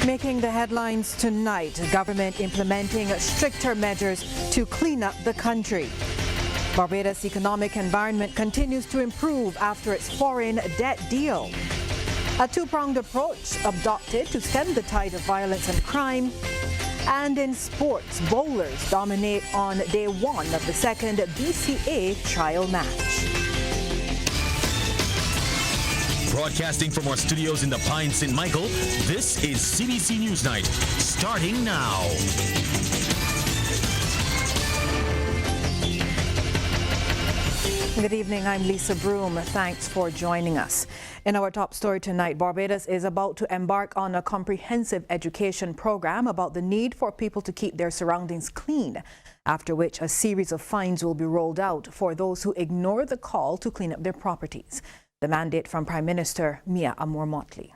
Making the headlines tonight, government implementing stricter measures to clean up the country. Barbados' economic environment continues to improve after its foreign debt deal. A two-pronged approach adopted to stem the tide of violence and crime. And in sports, bowlers dominate on day one of the second BCA trial match. Broadcasting from our studios in the Pine St. Michael, this is CBC Newsnight, starting now. Good evening, I'm Lisa Broom. Thanks for joining us. In our top story tonight, Barbados is about to embark on a comprehensive education program about the need for people to keep their surroundings clean, after which a series of fines will be rolled out for those who ignore the call to clean up their properties. The mandate from Prime Minister Mia Motley.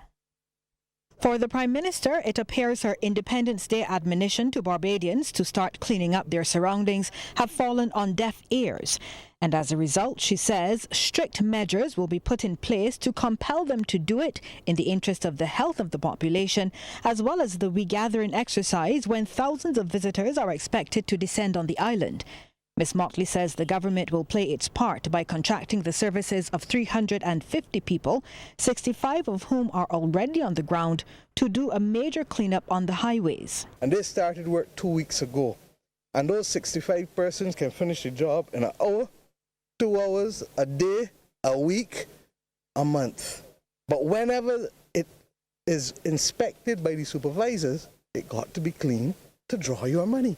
For the Prime Minister, it appears her Independence Day admonition to Barbadians to start cleaning up their surroundings have fallen on deaf ears. And as a result, she says, strict measures will be put in place to compel them to do it in the interest of the health of the population, as well as the regathering exercise when thousands of visitors are expected to descend on the island. Ms. Motley says the government will play its part by contracting the services of 350 people, 65 of whom are already on the ground, to do a major cleanup on the highways. And they started work 2 weeks ago. And those 65 persons can finish the job in an hour, 2 hours, a day, a week, a month. But whenever it is inspected by the supervisors, it got to be clean to draw your money.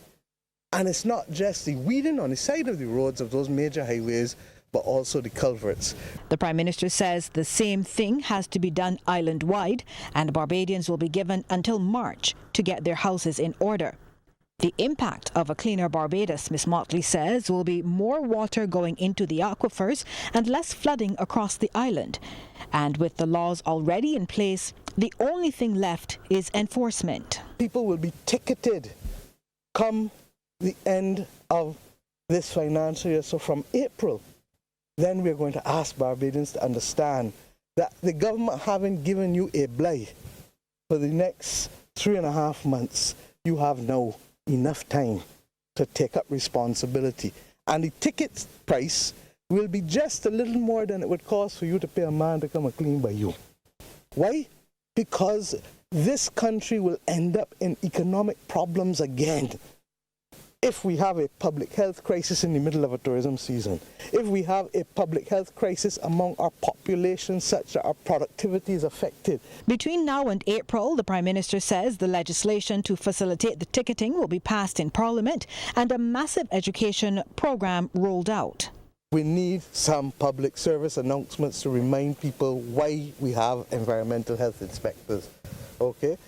And it's not just the weeding on the side of the roads of those major highways, but also the culverts. The Prime Minister says the same thing has to be done island-wide, and Barbadians will be given until March to get their houses in order. The impact of a cleaner Barbados, Ms. Motley says, will be more water going into the aquifers and less flooding across the island. And with the laws already in place, the only thing left is enforcement. People will be ticketed come the end of this financial year. So from April, then we're going to ask Barbadians to understand that the government haven't given you a blight for the next 3.5 months. You have now enough time to take up responsibility. And the ticket price will be just a little more than it would cost for you to pay a man to come and clean by you. Why? Because this country will end up in economic problems again. If we have a public health crisis in the middle of a tourism season, if we have a public health crisis among our population such that our productivity is affected. Between now and April, the Prime Minister says the legislation to facilitate the ticketing will be passed in Parliament and a massive education program rolled out. We need some public service announcements to remind people why we have environmental health inspectors, okay?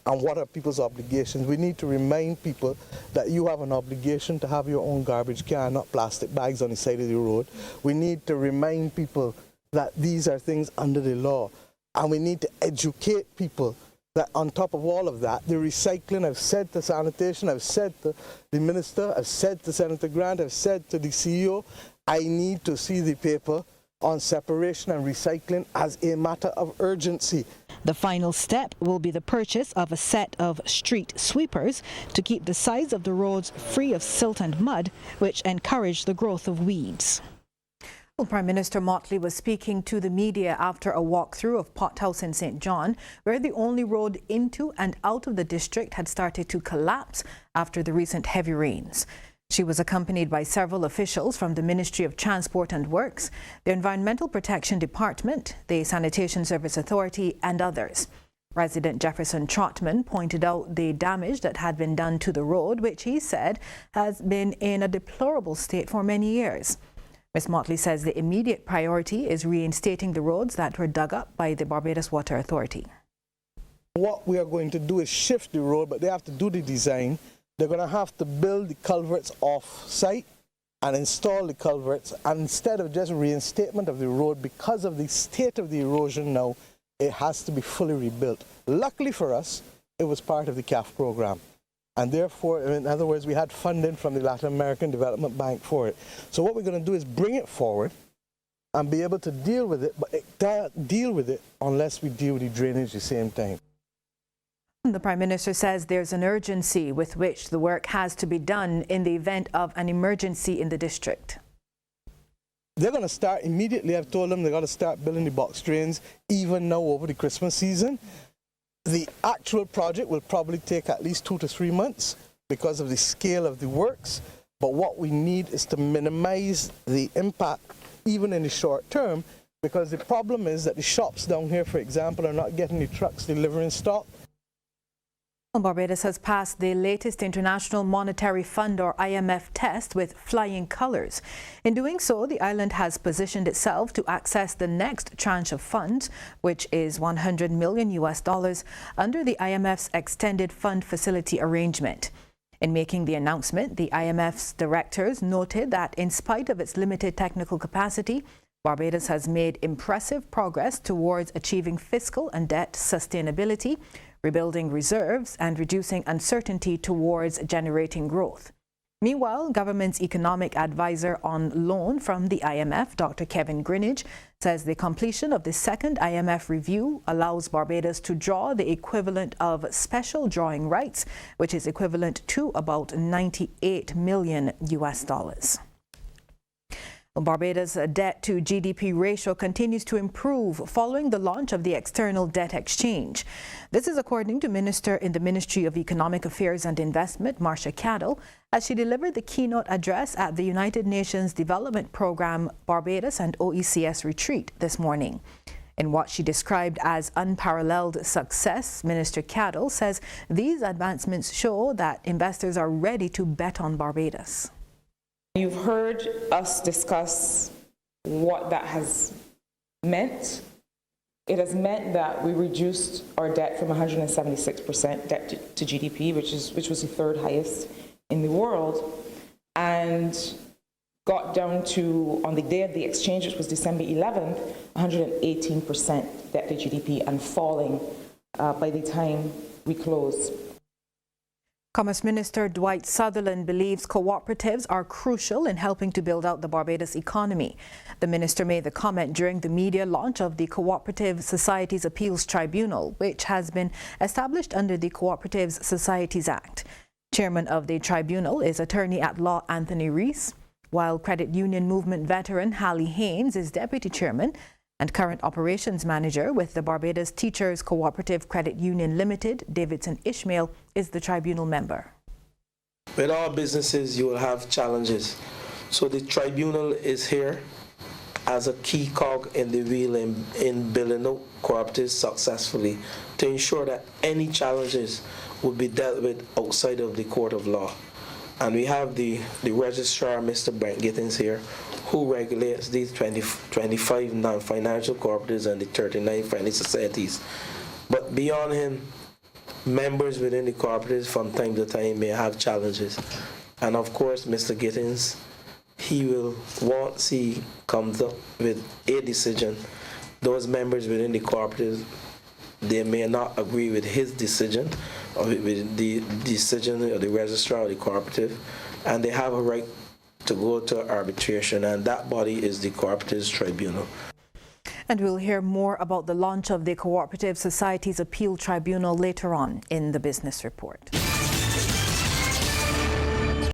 And what are people's obligations? We need to remind people that you have an obligation to have your own garbage can, not plastic bags on the side of the road. We need to remind people that these are things under the law. And we need to educate people that on top of all of that, the recycling, I've said to sanitation, I've said to the minister, I've said to Senator Grant, I've said to the CEO, I need to see the paper on separation and recycling as a matter of urgency. The final step will be the purchase of a set of street sweepers to keep the sides of the roads free of silt and mud, which encourage the growth of weeds. Well, Prime Minister Motley was speaking to the media after a walkthrough of Pot House in St. John, where the only road into and out of the district had started to collapse after the recent heavy rains. She was accompanied by several officials from the Ministry of Transport and Works, the Environmental Protection Department, the Sanitation Service Authority, and others. Resident Jefferson Trotman pointed out the damage that had been done to the road, which he said has been in a deplorable state for many years. Ms. Motley says the immediate priority is reinstating the roads that were dug up by the Barbados Water Authority. What we are going to do is shift the road, but they have to do the design. They're going to have to build the culverts off-site and install the culverts. And instead of just reinstatement of the road, because of the state of the erosion now, it has to be fully rebuilt. Luckily for us, it was part of the CAF program. And therefore, in other words, we had funding from the Latin American Development Bank for it. So what we're going to do is bring it forward and be able to deal with it, but it can't deal with it unless we deal with the drainage at the same time. The Prime Minister says there's an urgency with which the work has to be done in the event of an emergency in the district. They're going to start immediately. I've told them they've got to start building the box drains even now over the Christmas season. The actual project will probably take at least 2 to 3 months because of the scale of the works. But what we need is to minimize the impact even in the short term, because the problem is that the shops down here, for example, are not getting the trucks delivering stock. Barbados has passed the latest International Monetary Fund or IMF test with flying colors. In doing so, the island has positioned itself to access the next tranche of funds, which is $100 million under the IMF's extended fund facility arrangement. In making the announcement, the IMF's directors noted that in spite of its limited technical capacity, Barbados has made impressive progress towards achieving fiscal and debt sustainability, rebuilding reserves, and reducing uncertainty towards generating growth. Meanwhile, government's economic advisor on loan from the IMF, Dr. Kevin Greenidge, says the completion of the second IMF review allows Barbados to draw the equivalent of special drawing rights, which is equivalent to about $98 million. Barbados' debt to GDP ratio continues to improve following the launch of the external debt exchange. This is according to Minister in the Ministry of Economic Affairs and Investment, Marcia Cadell, as she delivered the keynote address at the United Nations Development Programme Barbados and OECS retreat this morning. In what she described as unparalleled success, Minister Cadell says these advancements show that investors are ready to bet on Barbados. You've heard us discuss what that has meant. It has meant that we reduced our debt from 176% debt to GDP, which was the third highest in the world, and got down to, on the day of the exchange, which was December 11th, 118% debt to GDP, and falling by the time we closed. Commerce Minister Dwight Sutherland believes cooperatives are crucial in helping to build out the Barbados economy. The minister made the comment during the media launch of the Cooperative Societies Appeals Tribunal, which has been established under the Cooperatives Societies Act. Chairman of the tribunal is attorney-at-law Anthony Rees, while credit union movement veteran Hallie Haynes is deputy chairman, and current operations manager with the Barbados Teachers Cooperative Credit Union Limited, Davidson Ishmael, is the tribunal member. With all businesses, you will have challenges. So the tribunal is here as a key cog in the wheel in building out cooperatives successfully to ensure that any challenges will be dealt with outside of the court of law. And we have the registrar, Mr. Brent Gittins, here, who regulates these 25 non-financial cooperatives and the 39 friendly societies. But beyond him, members within the cooperatives from time to time may have challenges. And of course, Mr. Gittins, he will, once he comes up with a decision, those members within the cooperative, they may not agree with his decision or with the decision of the registrar of the cooperative, and they have a right to go to arbitration, and that body is the Cooperatives Tribunal. And we'll hear more about the launch of the Cooperative Societies Appeal Tribunal later on in the Business Report.